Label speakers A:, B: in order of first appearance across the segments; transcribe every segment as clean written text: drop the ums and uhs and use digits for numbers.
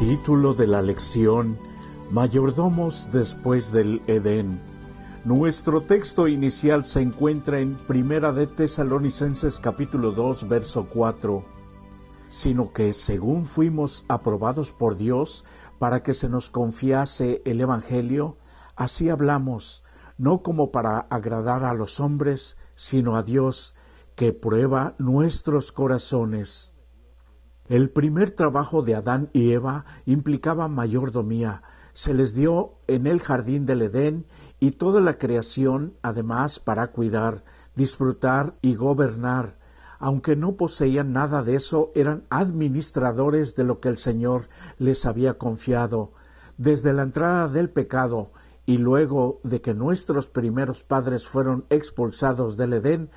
A: Título de la lección: Mayordomos después del Edén. Nuestro texto inicial se encuentra en Primera de Tesalonicenses capítulo 2, verso 4. Sino que según fuimos aprobados por Dios para que se nos confiase el Evangelio, así hablamos, no como para agradar a los hombres, sino a Dios, que prueba nuestros corazones. El primer trabajo de Adán y Eva implicaba mayordomía. Se les dio en el jardín del Edén y toda la creación, además, para cuidar, disfrutar y gobernar. Aunque no poseían nada de eso, eran administradores de lo que el Señor les había confiado. Desde la entrada del pecado y luego de que nuestros primeros padres fueron expulsados del Edén,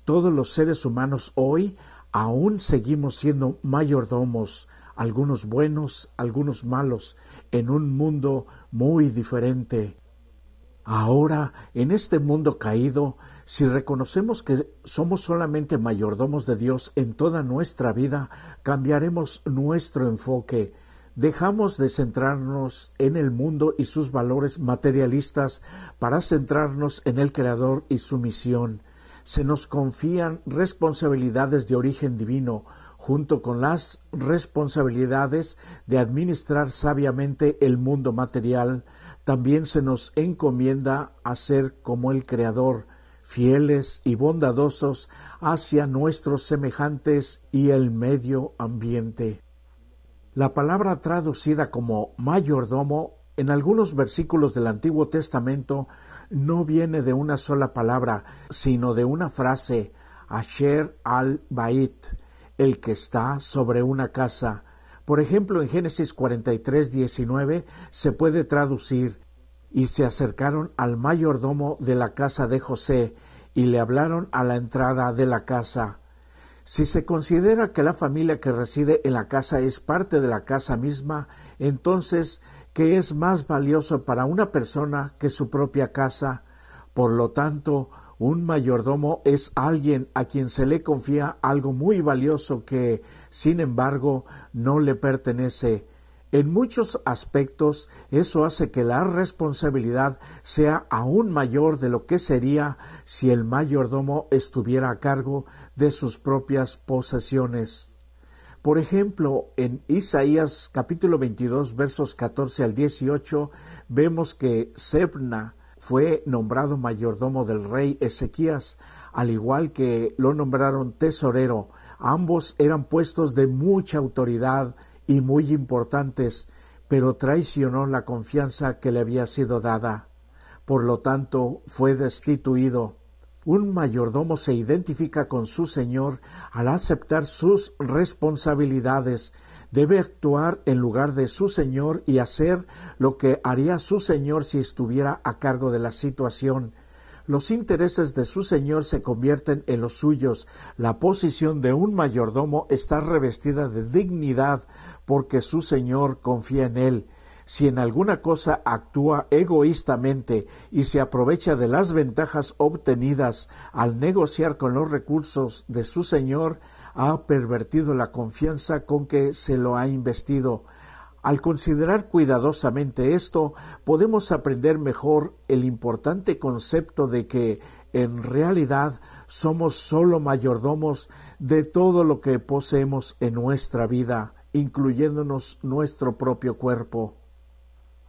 A: todos los seres humanos hoy aún seguimos siendo mayordomos, algunos buenos, algunos malos, en un mundo muy diferente. Ahora, en este mundo caído, si reconocemos que somos solamente mayordomos de Dios en toda nuestra vida, cambiaremos nuestro enfoque. Dejamos de centrarnos en el mundo y sus valores materialistas para centrarnos en el Creador y su misión. Se nos confían responsabilidades de origen divino, junto con las responsabilidades de administrar sabiamente el mundo material. También se nos encomienda a ser como el Creador, fieles y bondadosos hacia nuestros semejantes y el medio ambiente. La palabra traducida como mayordomo en algunos versículos del Antiguo Testamento no viene de una sola palabra, sino de una frase, Asher al-Bait, el que está sobre una casa. Por ejemplo, en Génesis 43:19 se puede traducir, y se acercaron al mayordomo de la casa de José, y le hablaron a la entrada de la casa. Si se considera que la familia que reside en la casa es parte de la casa misma, entonces, ¿qué es más valioso para una persona que su propia casa? Por lo tanto, un mayordomo es alguien a quien se le confía algo muy valioso que, sin embargo, no le pertenece. En muchos aspectos, eso hace que la responsabilidad sea aún mayor de lo que sería si el mayordomo estuviera a cargo de sus propias posesiones. Por ejemplo, en Isaías capítulo 22, versos 14 al 18, vemos que Sebna fue nombrado mayordomo del rey Ezequías, al igual que lo nombraron tesorero. Ambos eran puestos de mucha autoridad y muy importantes, pero traicionó la confianza que le había sido dada. Por lo tanto, fue destituido. Un mayordomo se identifica con su señor al aceptar sus responsabilidades. Debe actuar en lugar de su señor y hacer lo que haría su señor si estuviera a cargo de la situación. Los intereses de su señor se convierten en los suyos. La posición de un mayordomo está revestida de dignidad porque su señor confía en él. Si en alguna cosa actúa egoístamente y se aprovecha de las ventajas obtenidas al negociar con los recursos de su señor, ha pervertido la confianza con que se lo ha investido. Al considerar cuidadosamente esto, podemos aprender mejor el importante concepto de que, en realidad, somos solo mayordomos de todo lo que poseemos en nuestra vida, incluyéndonos nuestro propio cuerpo.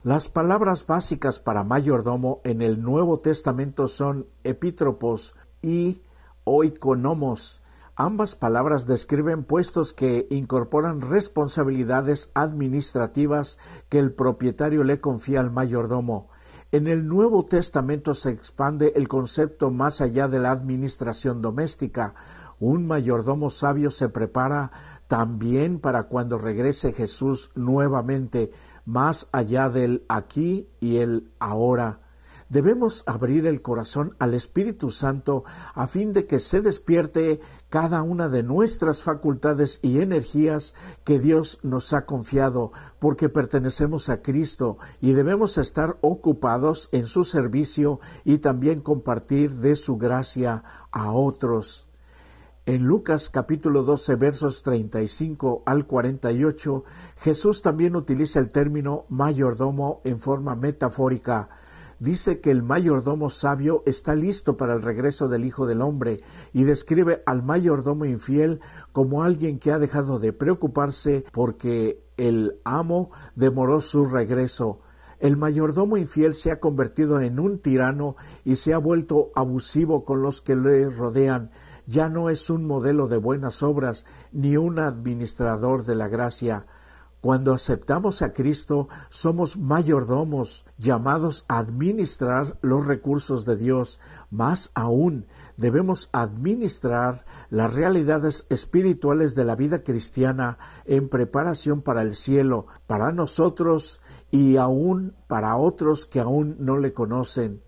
A: Las palabras básicas para mayordomo en el Nuevo Testamento son epítropos y oikonomos. Ambas palabras describen puestos que incorporan responsabilidades administrativas que el propietario le confía al mayordomo. En el Nuevo Testamento se expande el concepto más allá de la administración doméstica. Un mayordomo sabio se prepara también para cuando regrese Jesús nuevamente, más allá del aquí y el ahora. Debemos abrir el corazón al Espíritu Santo a fin de que se despierte cada una de nuestras facultades y energías que Dios nos ha confiado, porque pertenecemos a Cristo y debemos estar ocupados en su servicio y también compartir de su gracia a otros. En Lucas capítulo 12 versos 35 al 48, Jesús también utiliza el término mayordomo en forma metafórica. Dice que el mayordomo sabio está listo para el regreso del Hijo del Hombre y describe al mayordomo infiel como alguien que ha dejado de preocuparse porque el amo demoró su regreso. El mayordomo infiel se ha convertido en un tirano y se ha vuelto abusivo con los que le rodean. Ya no es un modelo de buenas obras ni un administrador de la gracia. Cuando aceptamos a Cristo, somos mayordomos, llamados a administrar los recursos de Dios. Más aún, debemos administrar las realidades espirituales de la vida cristiana en preparación para el cielo, para nosotros y aún para otros que aún no le conocen.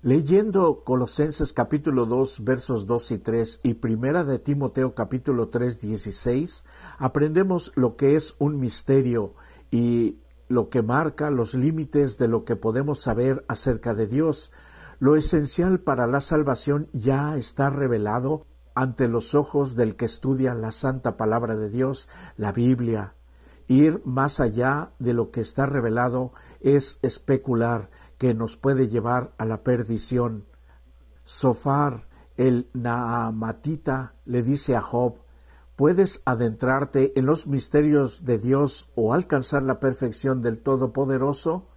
A: Leyendo Colosenses capítulo 2 versos 2 y 3 y Primera de Timoteo capítulo 3 16, aprendemos lo que es un misterio y lo que marca los límites de lo que podemos saber acerca de Dios. Lo esencial para la salvación ya está revelado ante los ojos del que estudia la santa palabra de Dios, la Biblia. Ir más allá de lo que está revelado es especular, que nos puede llevar a la perdición. Sofar, el Naamatita, le dice a Job: ¿puedes adentrarte en los misterios de Dios o alcanzar la perfección del Todopoderoso?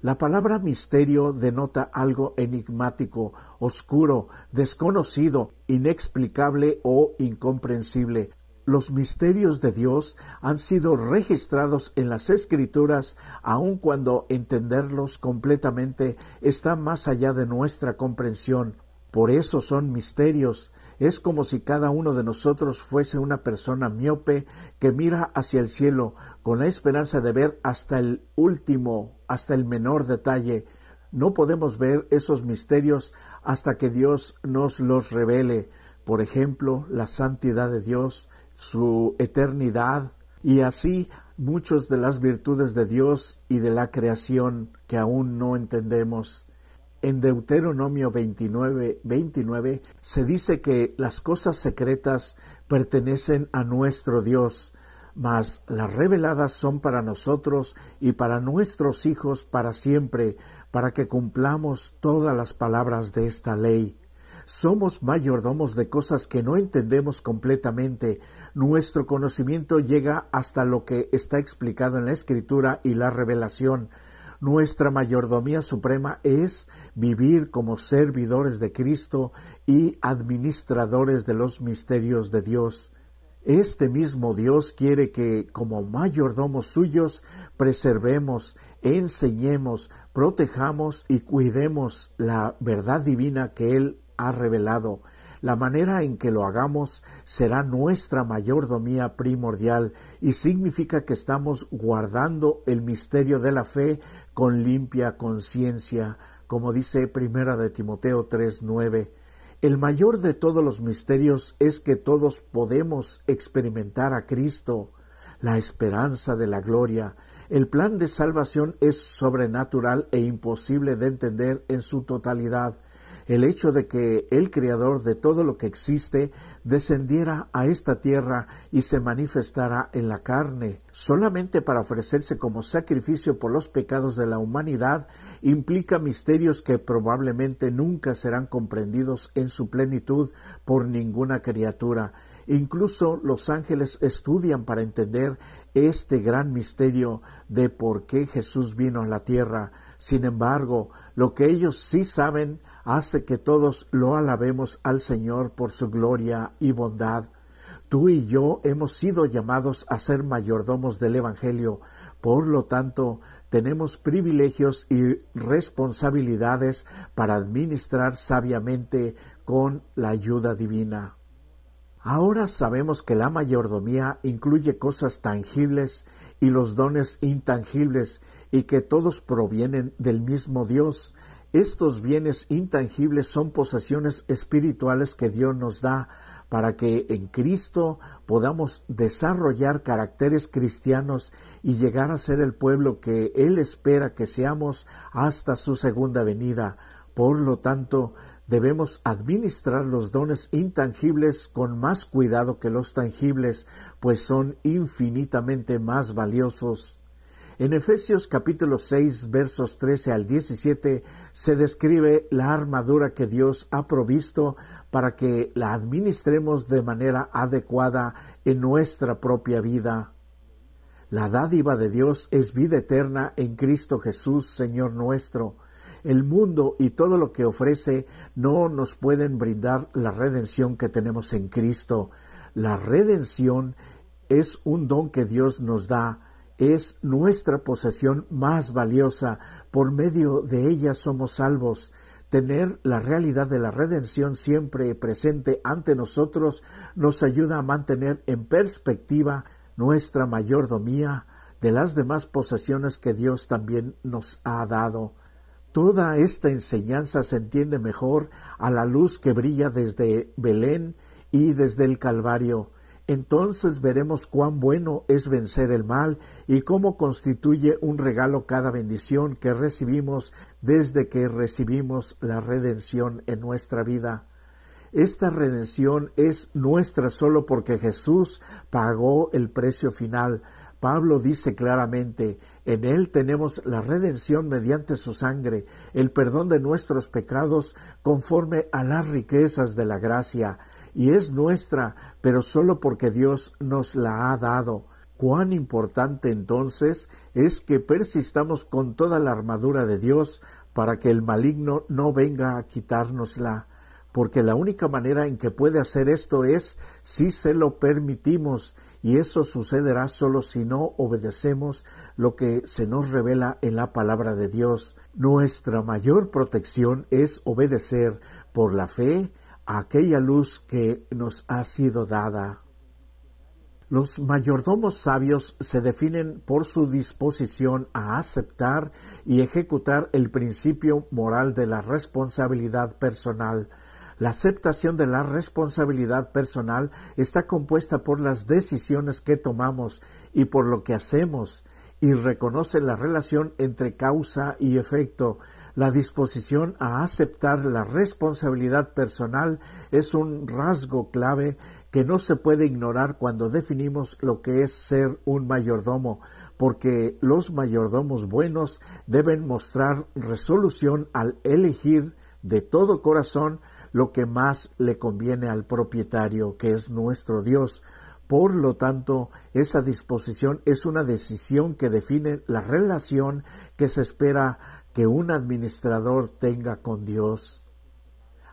A: La palabra misterio denota algo enigmático, oscuro, desconocido, inexplicable o incomprensible. Los misterios de Dios han sido registrados en las Escrituras, aun cuando entenderlos completamente está más allá de nuestra comprensión. Por eso son misterios. Es como si cada uno de nosotros fuese una persona miope que mira hacia el cielo con la esperanza de ver hasta el último, hasta el menor detalle. No podemos ver esos misterios hasta que Dios nos los revele. Por ejemplo, la santidad de Dios, su eternidad y así muchas de las virtudes de Dios y de la creación que aún no entendemos. En Deuteronomio 29 se dice que las cosas secretas pertenecen a nuestro Dios, mas las reveladas son para nosotros y para nuestros hijos para siempre, para que cumplamos todas las palabras de esta ley. Somos mayordomos de cosas que no entendemos completamente. Nuestro conocimiento llega hasta lo que está explicado en la Escritura y la revelación. Nuestra mayordomía suprema es vivir como servidores de Cristo y administradores de los misterios de Dios. Este mismo Dios quiere que, como mayordomos suyos, preservemos, enseñemos, protejamos y cuidemos la verdad divina que Él ha revelado. La manera en que lo hagamos será nuestra mayordomía primordial y significa que estamos guardando el misterio de la fe con limpia conciencia, como dice Primera de Timoteo 3:9. El mayor de todos los misterios es que todos podemos experimentar a Cristo, la esperanza de la gloria. El plan de salvación es sobrenatural e imposible de entender en su totalidad. El hecho de que el Creador de todo lo que existe descendiera a esta tierra y se manifestara en la carne, solamente para ofrecerse como sacrificio por los pecados de la humanidad, implica misterios que probablemente nunca serán comprendidos en su plenitud por ninguna criatura. Incluso los ángeles estudian para entender este gran misterio de por qué Jesús vino a la tierra. Sin embargo, lo que ellos sí saben hace que todos lo alabemos al Señor por su gloria y bondad. Tú y yo hemos sido llamados a ser mayordomos del Evangelio. Por lo tanto, tenemos privilegios y responsabilidades para administrar sabiamente con la ayuda divina. Ahora sabemos que la mayordomía incluye cosas tangibles y los dones intangibles y que todos provienen del mismo Dios. Estos bienes intangibles son posesiones espirituales que Dios nos da para que en Cristo podamos desarrollar caracteres cristianos y llegar a ser el pueblo que Él espera que seamos hasta su segunda venida. Por lo tanto, Debemos administrar los dones intangibles con más cuidado que los tangibles, pues son infinitamente más valiosos. En Efesios capítulo 6, versos 13 al 17, se describe la armadura que Dios ha provisto para que la administremos de manera adecuada en nuestra propia vida. La dádiva de Dios es vida eterna en Cristo Jesús, Señor nuestro. El mundo y todo lo que ofrece no nos pueden brindar la redención que tenemos en Cristo. La redención es un don que Dios nos da. Es nuestra posesión más valiosa. Por medio de ella somos salvos. Tener la realidad de la redención siempre presente ante nosotros nos ayuda a mantener en perspectiva nuestra mayordomía de las demás posesiones que Dios también nos ha dado. Toda esta enseñanza se entiende mejor a la luz que brilla desde Belén y desde el Calvario. Entonces veremos cuán bueno es vencer el mal y cómo constituye un regalo cada bendición que recibimos desde que recibimos la redención en nuestra vida. Esta redención es nuestra solo porque Jesús pagó el precio final. Pablo dice claramente, en Él tenemos la redención mediante su sangre, el perdón de nuestros pecados conforme a las riquezas de la gracia, y es nuestra, pero solo porque Dios nos la ha dado. Cuán importante entonces es que persistamos con toda la armadura de Dios para que el maligno no venga a quitárnosla, porque la única manera en que puede hacer esto es si se lo permitimos, y eso sucederá solo si no obedecemos lo que se nos revela en la palabra de Dios. Nuestra mayor protección es obedecer por la fe a aquella luz que nos ha sido dada. Los mayordomos sabios se definen por su disposición a aceptar y ejecutar el principio moral de la responsabilidad personal. La aceptación de la responsabilidad personal está compuesta por las decisiones que tomamos y por lo que hacemos, y reconoce la relación entre causa y efecto. La disposición a aceptar la responsabilidad personal es un rasgo clave que no se puede ignorar cuando definimos lo que es ser un mayordomo, porque los mayordomos buenos deben mostrar resolución al elegir de todo corazón lo que más le conviene al propietario, que es nuestro Dios. Por lo tanto, esa disposición es una decisión que define la relación que se espera que un administrador tenga con Dios.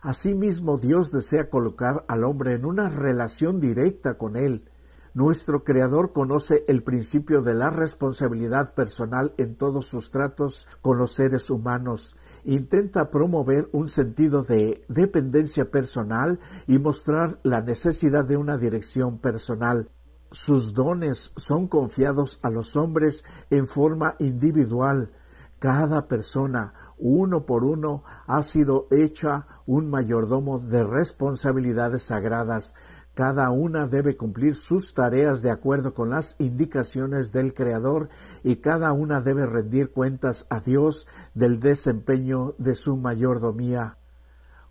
A: Asimismo, Dios desea colocar al hombre en una relación directa con Él. Nuestro Creador conoce el principio de la responsabilidad personal en todos sus tratos con los seres humanos. Intenta promover un sentido de dependencia personal y mostrar la necesidad de una dirección personal. Sus dones son confiados a los hombres en forma individual. Cada persona, uno por uno, ha sido hecha un mayordomo de responsabilidades sagradas. Cada una debe cumplir sus tareas de acuerdo con las indicaciones del Creador y cada una debe rendir cuentas a Dios del desempeño de su mayordomía.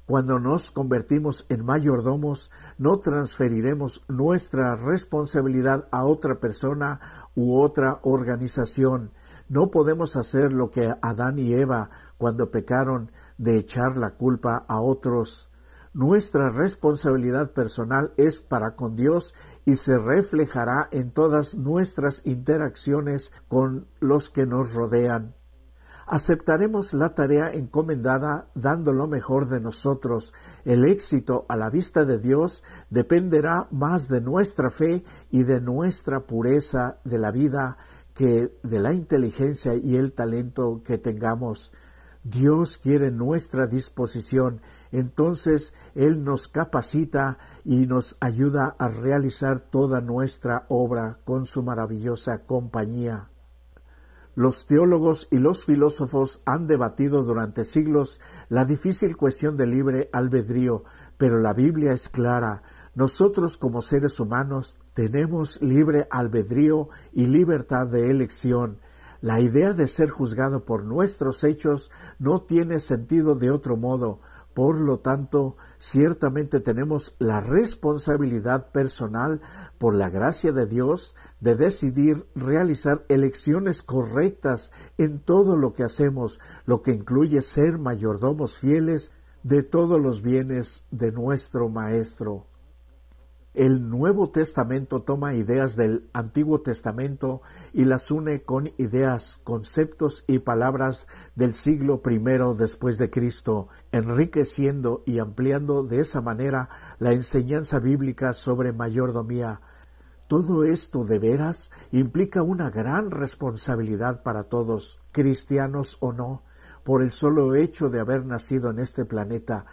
A: Cuando nos convertimos en mayordomos, no transferiremos nuestra responsabilidad a otra persona u otra organización. No podemos hacer lo que Adán y Eva cuando pecaron, de echar la culpa a otros. Nuestra responsabilidad personal es para con Dios y se reflejará en todas nuestras interacciones con los que nos rodean. Aceptaremos la tarea encomendada dando lo mejor de nosotros. El éxito a la vista de Dios dependerá más de nuestra fe y de nuestra pureza de la vida que de la inteligencia y el talento que tengamos. Dios quiere nuestra disposición, entonces Él nos capacita y nos ayuda a realizar toda nuestra obra con su maravillosa compañía. Los teólogos y los filósofos han debatido durante siglos la difícil cuestión del libre albedrío, pero la Biblia es clara. Nosotros como seres humanos tenemos libre albedrío y libertad de elección. La idea de ser juzgado por nuestros hechos no tiene sentido de otro modo. Por lo tanto, ciertamente tenemos la responsabilidad personal, por la gracia de Dios, de decidir realizar elecciones correctas en todo lo que hacemos, lo que incluye ser mayordomos fieles de todos los bienes de nuestro Maestro. El Nuevo Testamento toma ideas del Antiguo Testamento y las une con ideas, conceptos y palabras del siglo I después de Cristo, enriqueciendo y ampliando de esa manera la enseñanza bíblica sobre mayordomía. Todo esto de veras implica una gran responsabilidad para todos, cristianos o no, por el solo hecho de haber nacido en este planeta.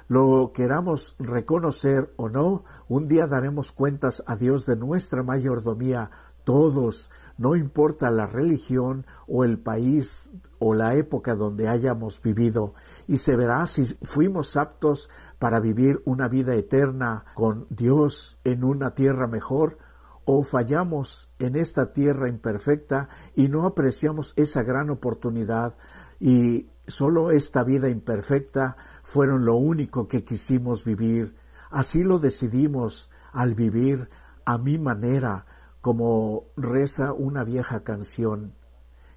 A: Lo queramos reconocer o no, un día daremos cuentas a Dios de nuestra mayordomía, todos, no importa la religión o el país o la época donde hayamos vivido, y se verá si fuimos aptos para vivir una vida eterna con Dios en una tierra mejor, o fallamos en esta tierra imperfecta y no apreciamos esa gran oportunidad, y solo esta vida imperfecta fueron lo único que quisimos vivir. Así lo decidimos al vivir a mi manera, como reza una vieja canción.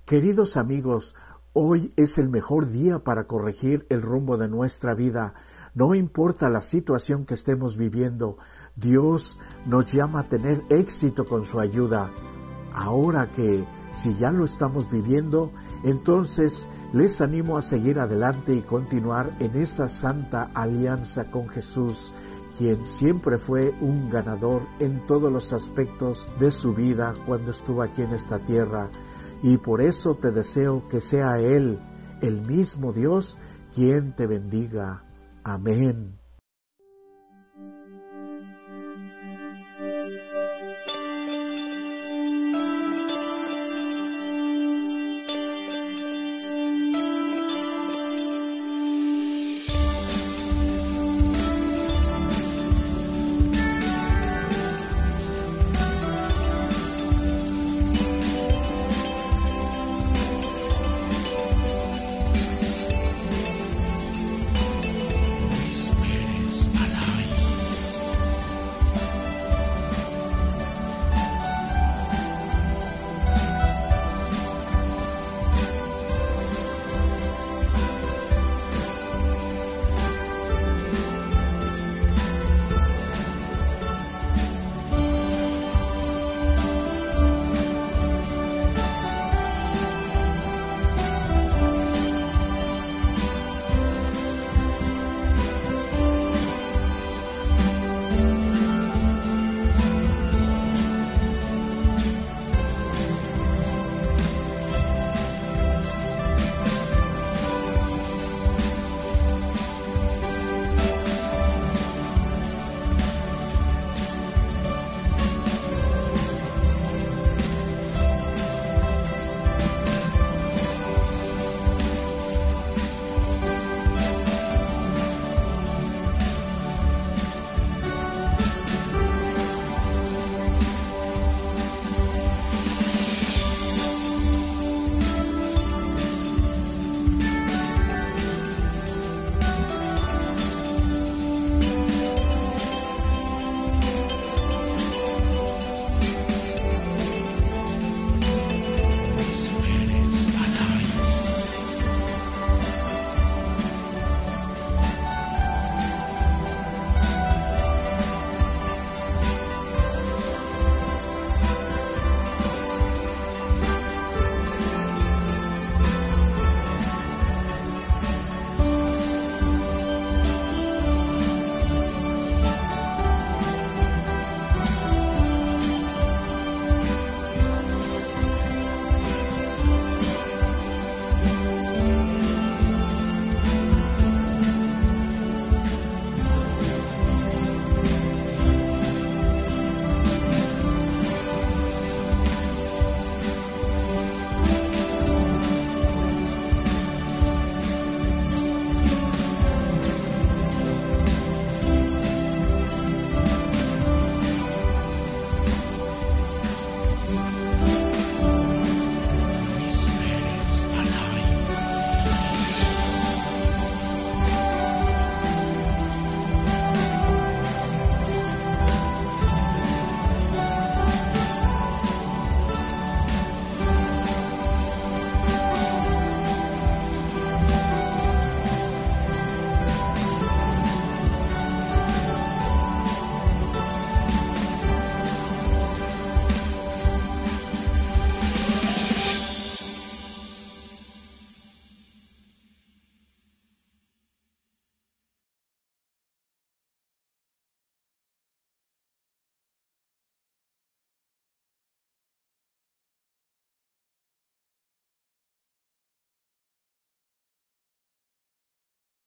A: Queridos amigos, hoy es el mejor día para corregir el rumbo de nuestra vida. No importa la situación que estemos viviendo, Dios nos llama a tener éxito con su ayuda. Ahora que, si ya lo estamos viviendo, entonces les animo a seguir adelante y continuar en esa santa alianza con Jesús, quien siempre fue un ganador en todos los aspectos de su vida cuando estuvo aquí en esta tierra. Y por eso te deseo que sea Él, el mismo Dios, quien te bendiga. Amén.